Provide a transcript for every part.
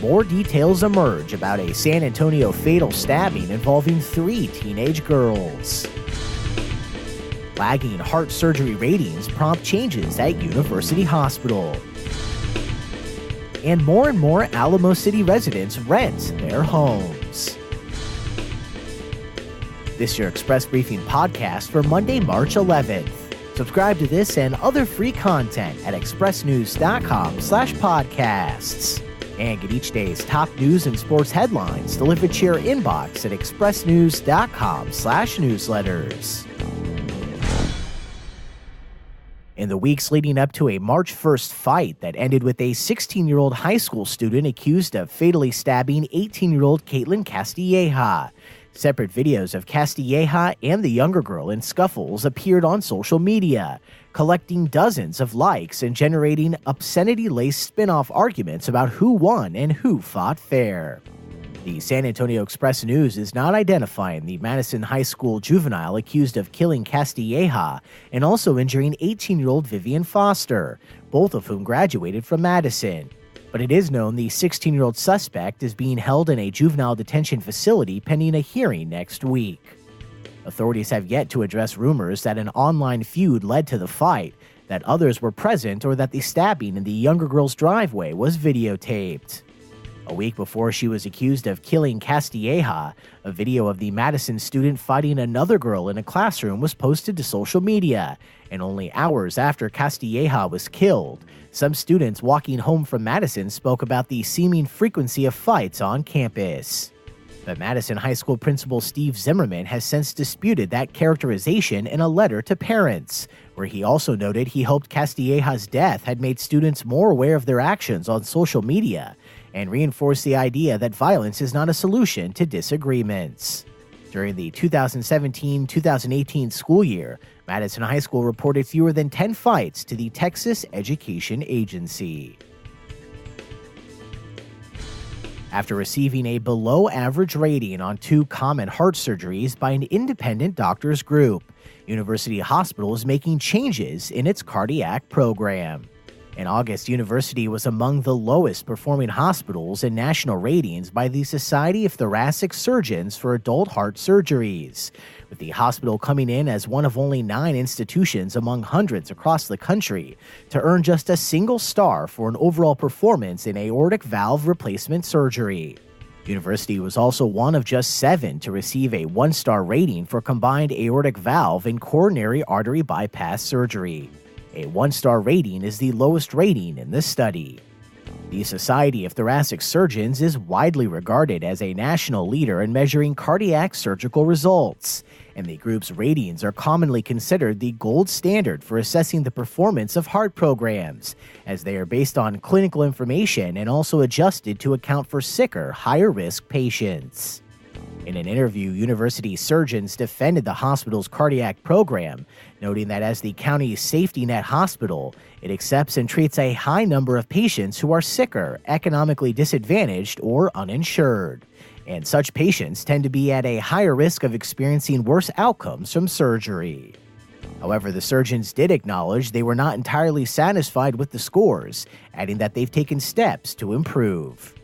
more details emerge about a San Antonio fatal stabbing involving 3 teenage girls. Lagging heart surgery ratings prompt changes at University Hospital. And more Alamo City residents rent their homes. This is your Express Briefing podcast for Monday, March 11th. Subscribe to this and other free content at expressnews.com/podcasts. And get each day's top news and sports headlines delivered to your inbox at expressnews.com/newsletters. In the weeks leading up to a March 1st fight that ended with a 16-year-old high school student accused of fatally stabbing 18-year-old Caitlin Castilleja, separate videos of Castilleja and the younger girl in scuffles appeared on social media, collecting dozens of likes and generating obscenity-laced spin-off arguments about who won and who fought fair. The San Antonio Express-News is not identifying the Madison High School juvenile accused of killing Castilleja and also injuring 18-year-old Vivian Foster, both of whom graduated from Madison. But it is known the 16-year-old suspect is being held in a juvenile detention facility pending a hearing next week. Authorities have yet to address rumors that an online feud led to the fight, that others were present, or that the stabbing in the younger girl's driveway was videotaped. A week before she was accused of killing Castilleja, a video of the Madison student fighting another girl in a classroom was posted to social media, and only hours after Castilleja was killed, some students walking home from Madison spoke about the seeming frequency of fights on campus. But Madison High School principal Steve Zimmerman has since disputed that characterization in a letter to parents, where he also noted he hoped Castilleja's death had made students more aware of their actions on social media and reinforced the idea that violence is not a solution to disagreements. During the 2017-2018 school year, Madison High School reported fewer than 10 fights to the Texas Education Agency. After receiving a below-average rating on 2 common heart surgeries by an independent doctors group, University Hospital is making changes in its cardiac program. In August, University was among the lowest-performing hospitals in national ratings by the Society of Thoracic Surgeons for Adult Heart Surgeries, with the hospital coming in as one of only 9 institutions among hundreds across the country to earn just a single star for an overall performance in aortic valve replacement surgery. University was also one of just 7 to receive a 1-star rating for combined aortic valve and coronary artery bypass surgery. A 1-star rating is the lowest rating in the study. The Society of Thoracic Surgeons is widely regarded as a national leader in measuring cardiac surgical results, and the group's ratings are commonly considered the gold standard for assessing the performance of heart programs, as they are based on clinical information and also adjusted to account for sicker, higher-risk patients. In an interview, university surgeons defended the hospital's cardiac program, noting that as the county's safety net hospital, it accepts and treats a high number of patients who are sicker, economically disadvantaged, or uninsured. And such patients tend to be at a higher risk of experiencing worse outcomes from surgery. However, the surgeons did acknowledge they were not entirely satisfied with the scores, adding that they've taken steps to improve.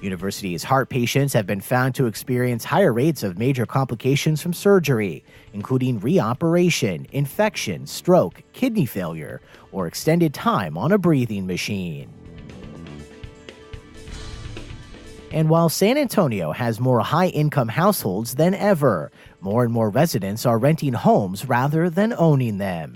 University's heart patients have been found to experience higher rates of major complications from surgery, including reoperation, infection, stroke, kidney failure, or extended time on a breathing machine. And while San Antonio has more high-income households than ever, more and more residents are renting homes rather than owning them.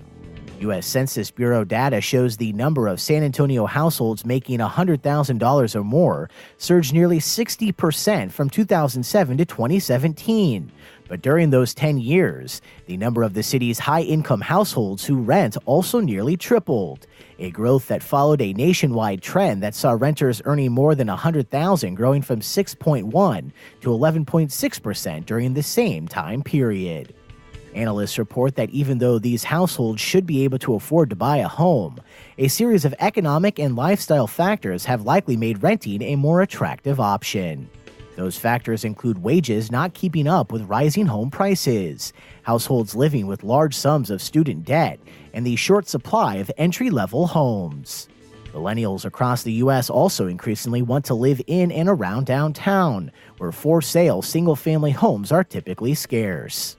U.S. Census Bureau data shows the number of San Antonio households making $100,000 or more surged nearly 60% from 2007 to 2017. But during those 10 years, the number of the city's high-income households who rent also nearly tripled, a growth that followed a nationwide trend that saw renters earning more than $100,000 growing from 6.1% to 11.6% during the same time period. Analysts report that even though these households should be able to afford to buy a home, a series of economic and lifestyle factors have likely made renting a more attractive option. Those factors include wages not keeping up with rising home prices, households living with large sums of student debt, and the short supply of entry-level homes. Millennials across the U.S. also increasingly want to live in and around downtown, where for-sale single-family homes are typically scarce.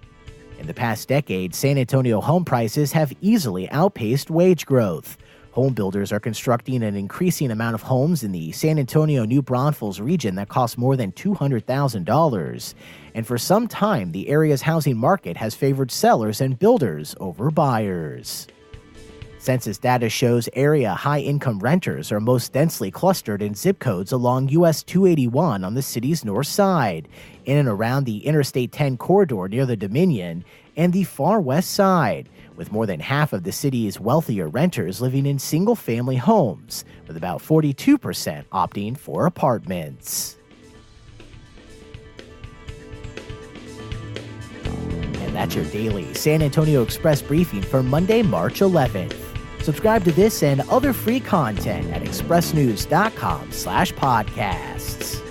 In the past decade, San Antonio home prices have easily outpaced wage growth. Home builders are constructing an increasing amount of homes in the San Antonio-New Braunfels region that cost more than $200,000. And for some time, the area's housing market has favored sellers and builders over buyers. Census data shows area high-income renters are most densely clustered in zip codes along US 281 on the city's north side, in and around the Interstate 10 corridor near the Dominion, and the far west side, with more than half of the city's wealthier renters living in single-family homes, with about 42% opting for apartments. And that's your daily San Antonio Express briefing for Monday, March 11th. Subscribe to this and other free content at expressnews.com/podcasts.